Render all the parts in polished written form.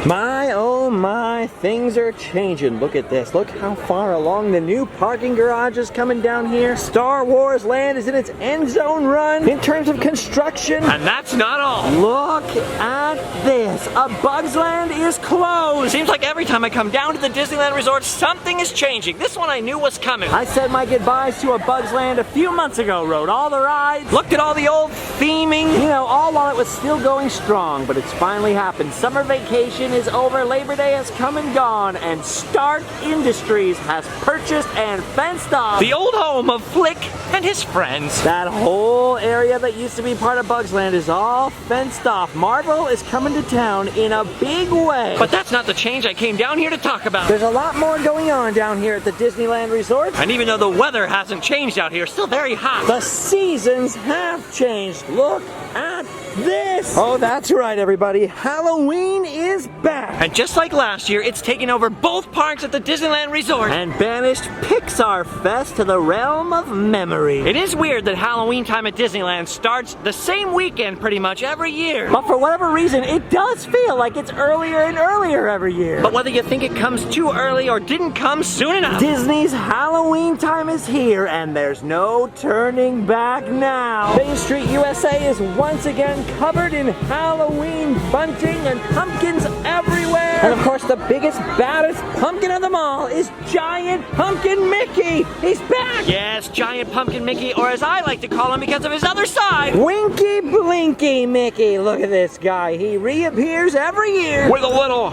My, oh my, things are changing. Look at this. Look how far along the new parking garage is coming down here. Star Wars Land is in its end zone run in terms of construction. And that's not all. Look at this. A Bugs Land is closed. Seems like every time I come down to the Disneyland Resort, something is changing. This one I knew was coming. I said my goodbyes to a Bugs Land a few months ago. Rode all the rides. Looked at all the old theming. You know, all while it was still going strong, but it's finally happened. Summer vacation is over, Labor Day has come and gone, and Stark Industries has purchased and fenced off the old home of Flick and his friends. That whole area that used to be part of Bugs Land is all fenced off. Marvel is coming to town in a big way. But that's not the change I came down here to talk about. There's a lot more going on down here at the Disneyland Resort. And even though the weather hasn't changed out here, still very hot. The seasons have changed. Look at this. Oh, that's right, everybody. Halloween is back. And just like last year, it's taken over both parks at the Disneyland Resort. And banished Pixar Fest to the realm of memory. It is weird that Halloween time at Disneyland starts the same weekend pretty much every year. But for whatever reason, it does feel like it's earlier and earlier every year. But whether you think it comes too early or didn't come soon enough, Disney's Halloween time is here, and there's no turning back now. Main Street USA is once again covered in Halloween bunting and pumpkins everywhere. And of course, the biggest, baddest pumpkin of them all is Giant Pumpkin Mickey. He's back! Yes, Giant Pumpkin Mickey, or as I like to call him because of his other side, Winky Blinky Mickey. Look at this guy. He reappears every year with a little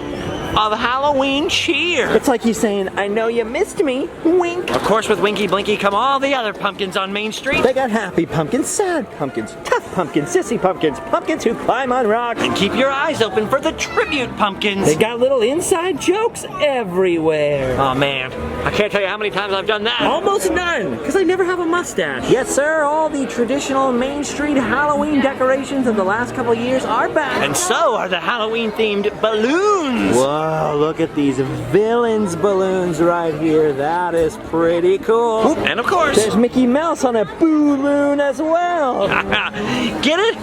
of Halloween cheer. It's like he's saying, I know you missed me, wink. Of course, with Winky Blinky come all the other pumpkins on Main Street. They got happy pumpkins, sad pumpkins, tough pumpkins, sissy pumpkins, pumpkins who climb on rocks. And keep your eyes open for the tribute pumpkins. They got little inside jokes everywhere. Oh man, I can't tell you how many times I've done that. Almost none, because I never have a mustache. Yes sir, all the traditional Main Street Halloween decorations of the last couple of years are back. And so are the Halloween themed balloons. Whoa, look at these villains balloons right here. That is pretty cool. And of course, there's Mickey Mouse on a balloon as well. Get it?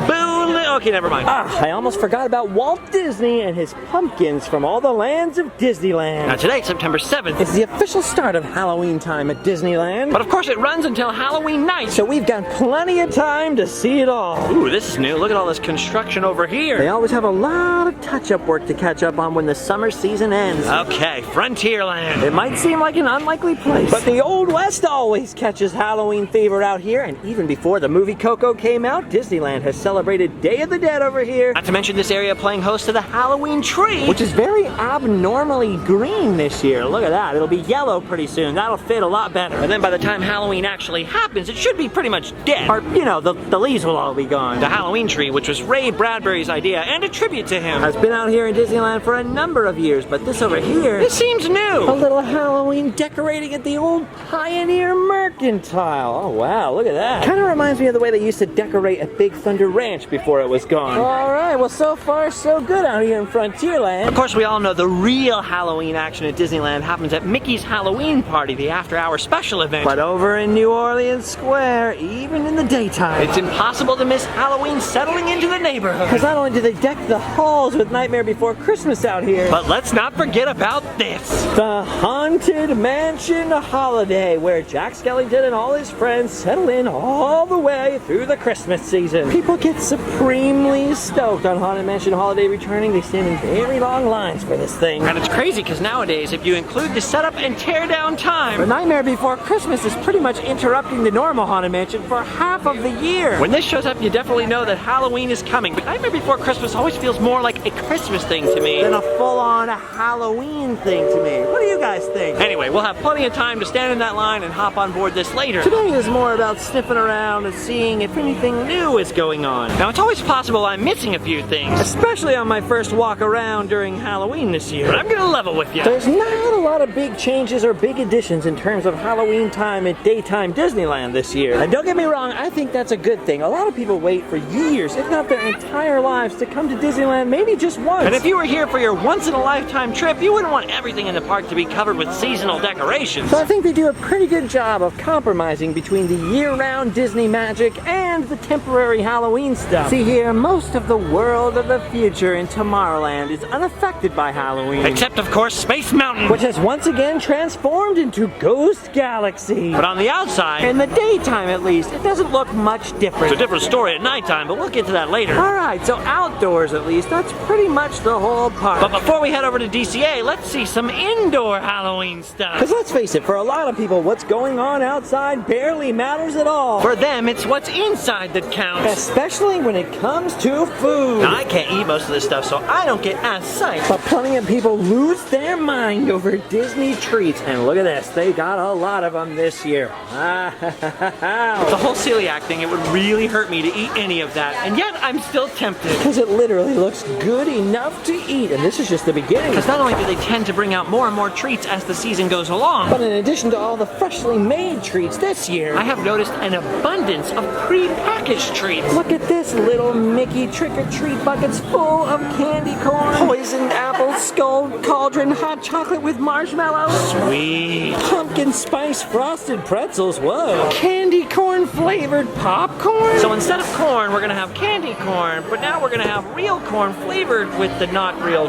Balloon. Okay, never mind. I almost forgot about Walt Disney and his pumpkins from all the lands of Disneyland. Now today, September 7th, it's the official start of Halloween time at Disneyland. But of course it runs until Halloween night. So we've got plenty of time to see it all. Ooh, this is new. Look at all this construction over here. They always have a lot of touch-up work to catch up on when the summer season ends. Okay, Frontierland. It might seem like an unlikely place, but the Old West always catches Halloween fever out here, and even before the movie Coco came out, Disneyland has celebrated Day of the Dead over here. Not to mention this area playing host to the Halloween tree, which is very abnormally green this year. Look at that. It'll be yellow pretty soon. That'll fit a lot better. And then by the time Halloween actually happens, it should be pretty much dead. Or, you know, the leaves will all be gone. The Halloween tree, which was Ray Bradbury's idea and a tribute to him, has been out here in Disneyland for a number of years, but this over here, this seems new. A little Halloween decorating at the old Pioneer Mercantile. Oh wow, look at that. Kind of reminds me of the way they used to decorate at Big Thunder Ranch before it was gone. All right, well so far so good out here in Frontierland. Of course, we all know the real Halloween action at Disneyland happens at Mickey's Halloween Party, the after-hour special event. But over in New Orleans Square, even in the daytime, it's impossible to miss Halloween settling into the neighborhood. Because not only do they deck the halls with Nightmare Before Christmas out here, but let's not forget about this. The Haunted Mansion Holiday, where Jack Skellington and all his friends settle in all the way through the Christmas season. People get supremely stoked on Haunted Mansion Holiday returning. They stand in very long lines for this thing. And it's crazy because nowadays, if you include the setup and tear down time, The Nightmare Before Christmas is pretty much interrupting the normal Haunted Mansion for half of the year. When this shows up, you definitely know that Halloween is coming. But Nightmare Before Christmas always feels more like a Christmas thing to me than a full-on Halloween thing to me. What do you guys think? Anyway, we'll have plenty of time to stand in that line and hop on board this later. Today is more about sniffing around and seeing if anything new is going on. Now, it's always possible I'm missing a few things, especially on my first walk around during Halloween this year. But I'm gonna level with you. There's not a lot of big changes or big additions in terms of Halloween time at daytime Disneyland this year. And don't get me wrong, I think that's a good thing. A lot of people wait for years, if not their entire lives, to come to Disneyland maybe just once. And if you were here for your once-in-a-lifetime trip, you wouldn't want everything in the park to be covered with seasonal decorations. So I think they do a pretty good job of compromising between the year-round Disney magic and the temporary Halloween stuff. See, year, most of the world of the future in Tomorrowland is unaffected by Halloween. Except, of course, Space Mountain, which has once again transformed into Ghost Galaxy. But on the outside, in the daytime at least, it doesn't look much different. it's a different story at nighttime, but we'll get to that later. Alright, so outdoors at least, that's pretty much the whole park. But before we head over to DCA, let's see some indoor Halloween stuff. Because let's face it, for a lot of people, what's going on outside barely matters at all. For them, it's what's inside that counts. Especially when it comes to food. Now, I can't eat most of this stuff, so I don't get as psyched. But plenty of people lose their mind over Disney treats. And look at this, they got a lot of them this year. The whole celiac thing, it would really hurt me to eat any of that, and yet I'm still tempted. Because it literally looks good enough to eat, and this is just the beginning. Because not only do they tend to bring out more and more treats as the season goes along, but in addition to all the freshly made treats this year, I have noticed an abundance of pre-packaged treats. Look at this, little Mickey trick-or-treat buckets full of candy corn, poisoned apple, skull cauldron, hot chocolate with marshmallows, sweet, pumpkin spice frosted pretzels, whoa, candy corn flavored popcorn. So instead of corn, we're gonna have candy corn, but now we're gonna have real corn flavored with the not real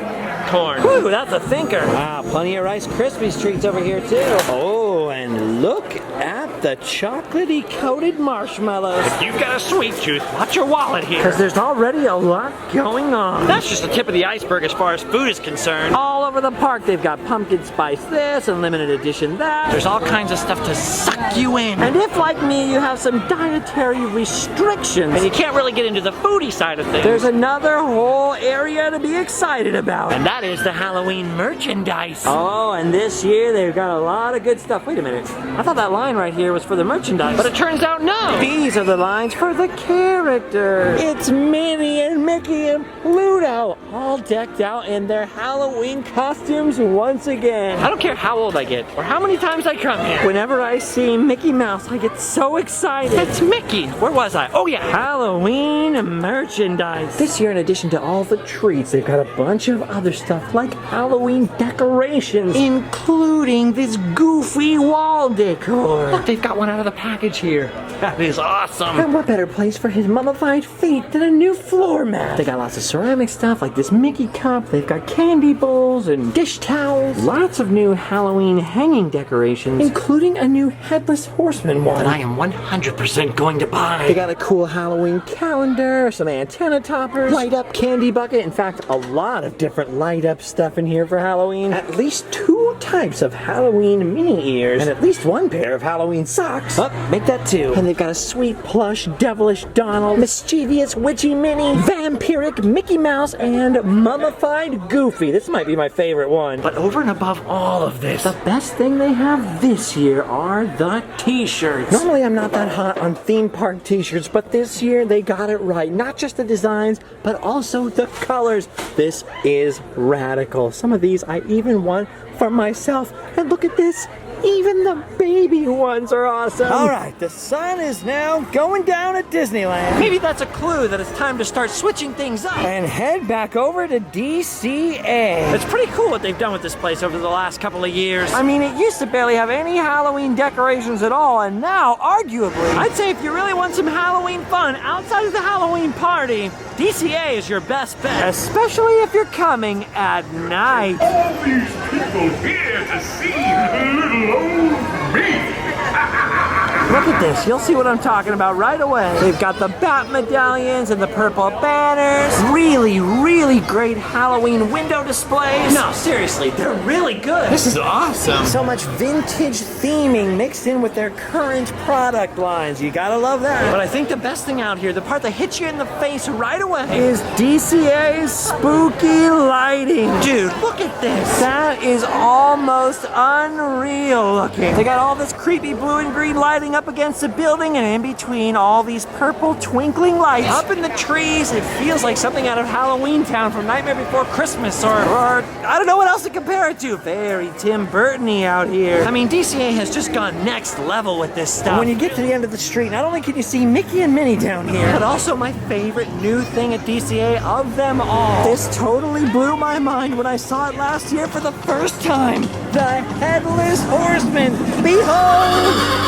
corn. Whew, that's a thinker. Wow, plenty of Rice Krispies treats over here too. Oh, and look at the chocolatey coated marshmallows. If you've got a sweet tooth, watch your wallet here. Because there's already a lot going on. That's just the tip of the iceberg as far as food is concerned. All over the park, they've got pumpkin spice this and limited edition that. There's all kinds of stuff to suck you in. And if, like me, you have some dietary restrictions, and you can't really get into the foodie side of things, there's another whole area to be excited about. And that is the Halloween merchandise. Oh, and this year they've got a lot of good stuff. Wait a minute. I thought that line right here was for the merchandise. But it turns out no. These are the lines for the characters. It's Minnie and Mickey and Pluto, all decked out in their Halloween costumes once again. I don't care how old I get or how many times I come here. Whenever I see Mickey Mouse, I get so excited. It's Mickey. Where was I? Oh yeah. Halloween merchandise. This year, in addition to all the treats, they've got a bunch of other stuff like Halloween decorations, including this goofy wall decor. Look, they've got one out of the package here. That is awesome. And what better place for his mummified feet than a new floor mat? They got lots of ceramic stuff like this Mickey cup. They've got candy bowls and dish towels. Lots of new Halloween hanging decorations, including a new Headless Horseman one that I am 100% going to buy. They got a cool Halloween calendar, some antenna toppers, light up candy bucket. In fact, a lot of different light up stuff in here for Halloween. At least 2 types of Halloween mini ears and at least 1 pair of Halloween socks. Oh, make that 2. And they've got a sweet plush devilish Donald, mischievous witchy Minnie, vampiric Mickey Mouse, and mummified Goofy. This might be my favorite one. But over and above all of this, the best thing they have this year are the t-shirts. Normally I'm not that hot on theme park t-shirts, but this year they got it right. Not just the designs, but also the colors. This is radical. Some of these I even want for myself. And look at this. Even the baby ones are awesome. All right, the sun is now going down at Disneyland. Maybe that's a clue that it's time to start switching things up and head back over to DCA. It's pretty cool what they've done with this place over the last couple of years. I mean, it used to barely have any Halloween decorations at all, and now, arguably, I'd say if you really want some Halloween fun outside of the Halloween party, DCA is your best bet. Especially if you're coming at night. All these people here to see little old me. Look at this, you'll see what I'm talking about right away. They've got the bat medallions and the purple banners. Really, really great Halloween window displays. No, seriously, they're really good. This is awesome. So much vintage theming mixed in with their current product lines. You gotta love that. But I think the best thing out here, the part that hits you in the face right away, is DCA's spooky lighting. Dude, look at this. That is almost unreal looking. They got all this creepy blue and green lighting up against the building, and in between all these purple twinkling lights. Up in the trees, it feels like something out of Halloween Town from Nightmare Before Christmas, or I don't know what else to compare it to. Very Tim Burton-y out here. I mean, DCA has just gone next level with this stuff. And when you get to the end of the street, not only can you see Mickey and Minnie down here, but also my favorite new thing at DCA of them all. This totally blew my mind when I saw it last year for the first time. The Headless Horseman. Behold!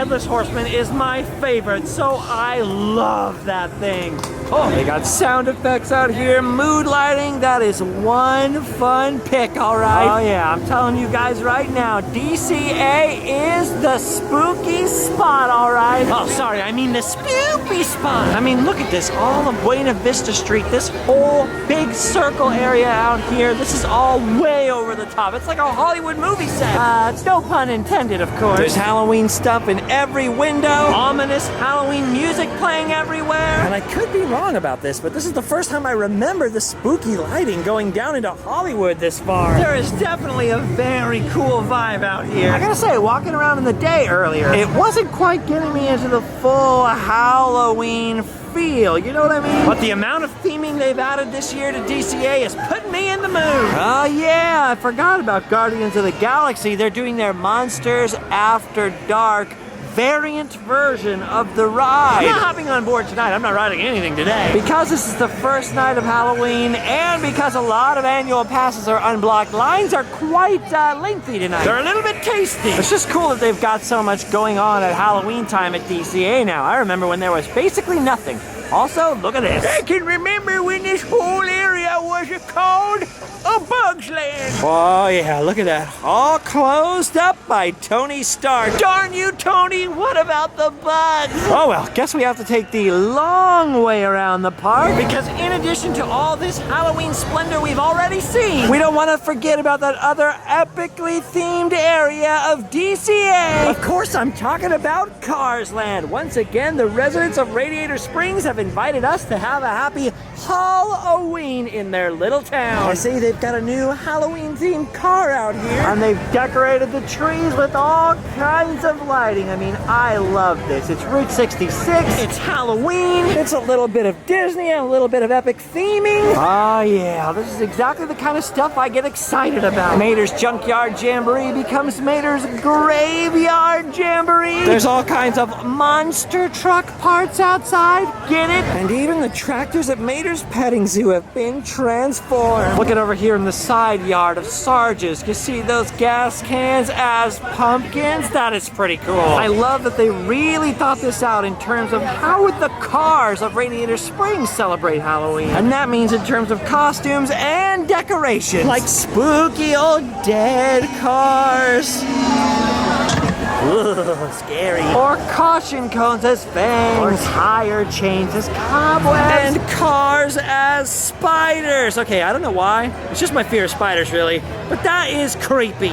Headless Horseman is my favorite, so I love that thing. Oh, they got sound effects out here, mood lighting. That is one fun pick, all right? Oh yeah, I'm telling you guys right now, DCA is the spooky spot, all right? Oh, sorry, I mean the spoopy spot. I mean, look at this, all of Buena Vista Street, this whole big circle area out here. This is all way over the top. It's like a Hollywood movie set. It's no pun intended, of course. There's Halloween stuff in every window, ominous Halloween music playing everywhere. And I could be wrong about this, but this is the first time I remember the spooky lighting going down into Hollywood this far. There is definitely a very cool vibe out here. I gotta say, walking around in the day earlier, it wasn't quite getting me into the full Halloween feel, you know what I mean? But the amount of theming they've added this year to DCA is putting me in the mood. Oh yeah, I forgot about Guardians of the Galaxy. They're doing their Monsters After Dark variant version of the ride. I'm not hopping on board tonight. I'm not riding anything today. Because this is the first night of Halloween, and because a lot of annual passes are unblocked, lines are quite lengthy tonight. They're a little bit tasty. It's just cool that they've got so much going on at Halloween time at DCA now. I remember when there was basically nothing. Also, look at this. I can remember when this whole area was called a Bug's Land. Oh yeah, look at that. All closed up by Tony Stark. Darn you, Tony, what about the bugs? Oh well, guess we have to take the long way around the park, because in addition to all this Halloween splendor we've already seen, we don't want to forget about that other epically themed area of DCA. Of course, I'm talking about Cars Land. Once again, the residents of Radiator Springs have invited us to have a happy Halloween in their little town. I see they've got a new Halloween themed car out here, and they've decorated the trees with all kinds of lighting. I mean, I love this. It's Route 66, it's Halloween, it's a little bit of Disney and a little bit of epic theming. Oh yeah, this is exactly the kind of stuff I get excited about. Mater's Junkyard Jamboree becomes Mater's Graveyard Jamboree. There's all kinds of monster truck parts outside, get it? And even the tractors at Mater's Petting Zoo have been transformed. Looking over here in the side yard of Sarge's, you see those gas cans as pumpkins? That is pretty cool. I love that they really thought this out in terms of how would the cars of Radiator Springs celebrate Halloween. And that means in terms of costumes and decorations, like spooky old dead cars. Ugh, scary. Or caution cones as fangs, or tire chains as cobwebs, and cars as spiders. Okay, I don't know why. It's just my fear of spiders, really. But that is creepy.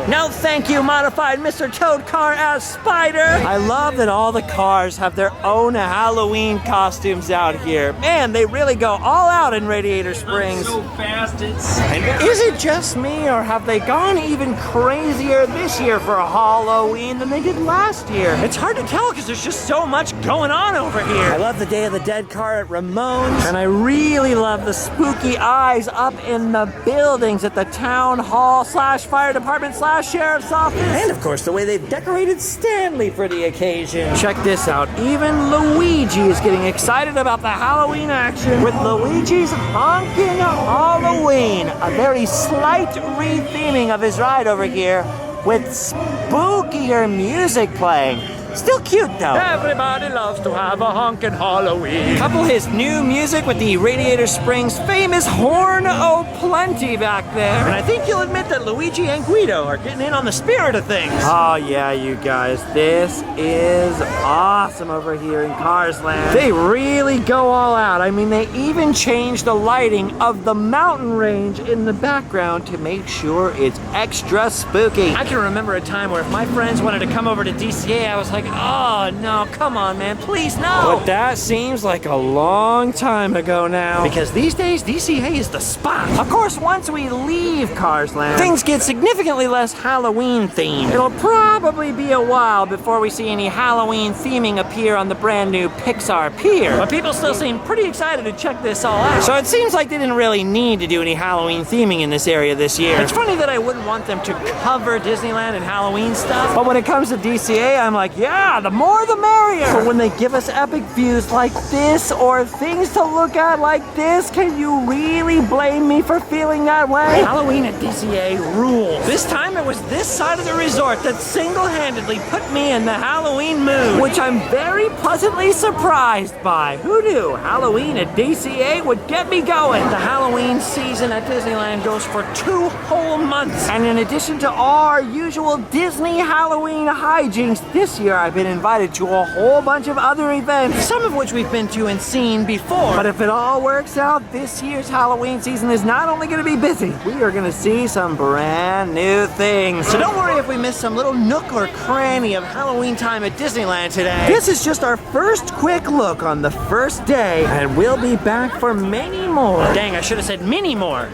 No thank you, modified Mr. Toad car as spider. I love that all the cars have their own Halloween costumes out here. Man, they really go all out in Radiator Springs. So fast, it's scary. And is it just me, or have they gone even crazier this year for Halloween than they did last year? It's hard to tell because there's just so much going on over here. I love the Day of the Dead car at Ramone's, and I really love the spooky eyes up in the buildings at the town hall / fire department / sheriff's office. And of course, the way they've decorated Stanley for the occasion. Check this out. Even Luigi is getting excited about the Halloween action with Luigi's Honkin' Halloween, a very slight retheming of his ride over here with spookier music playing. Still cute though. Everybody loves to have a honkin' Halloween. Couple his new music with the Radiator Springs famous Horn O'Plenty back there. And I think you'll admit that Luigi and Guido are getting in on the spirit of things. Oh yeah, you guys, this is awesome over here in Cars Land. They really go all out. I mean, they even changed the lighting of the mountain range in the background to make sure it's extra spooky. I can remember a time where if my friends wanted to come over to DCA, I was like, oh no, come on man, please no. But that seems like a long time ago now, because these days DCA is the spot. Of course, once we leave Cars Land, things get significantly less Halloween themed. It'll probably be a while before we see any Halloween theming appear on the brand new Pixar Pier, but people still seem pretty excited to check this all out. So it seems like they didn't really need to do any Halloween theming in this area this year. It's funny that I wouldn't want them to cover Disneyland and Halloween stuff, but when it comes to DCA, I'm like, yeah, yeah, the more the merrier. But when they give us epic views like this or things to look at like this, can you really blame me for feeling that way? Halloween at DCA rules. This time it was this side of the resort that single-handedly put me in the Halloween mood, which I'm very pleasantly surprised by. Who knew Halloween at DCA would get me going? The Halloween season at Disneyland goes for 2 whole months. And in addition to our usual Disney Halloween hijinks, this year I've been invited to a whole bunch of other events, some of which we've been to and seen before. But if it all works out, this year's Halloween season is not only going to be busy, we are going to see some brand new things. So don't worry if we miss some little nook or cranny of Halloween time at Disneyland today. This is just our first quick look on the first day, and we'll be back for many more. Dang, I should have said many more.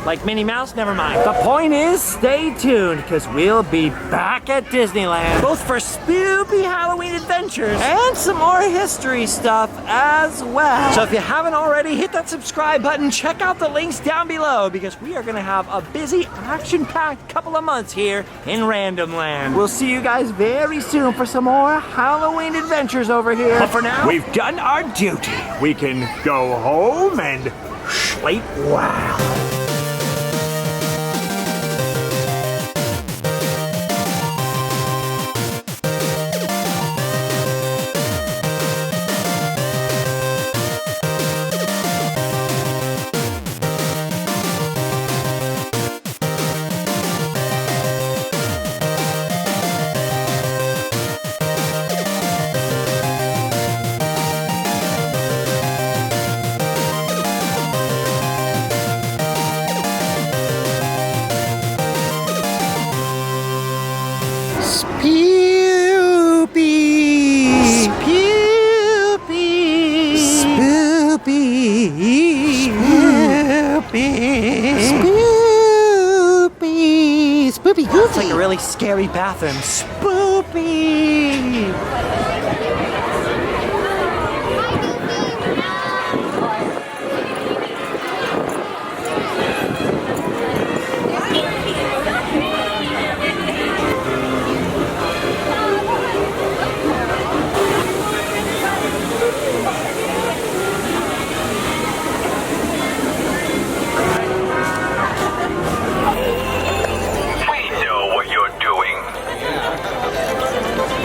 Like Minnie Mouse? Never mind. The point is, stay tuned, because we'll be back at Disneyland, both for spoopy Halloween adventures and some more history stuff as well. So if you haven't already, hit that subscribe button, check out the links down below, because we are going to have a busy, action-packed couple of months here in Random Land. We'll see you guys very soon for some more Halloween adventures over here. But for now, We've done our duty. We can go home and sleep well. Spoopy goofy. It's like a really scary bathroom. Spoopy.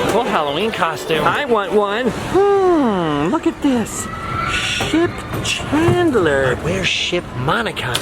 Cool Halloween costume. I want one. Look at this. Ship Chandler. Where's Ship Monica?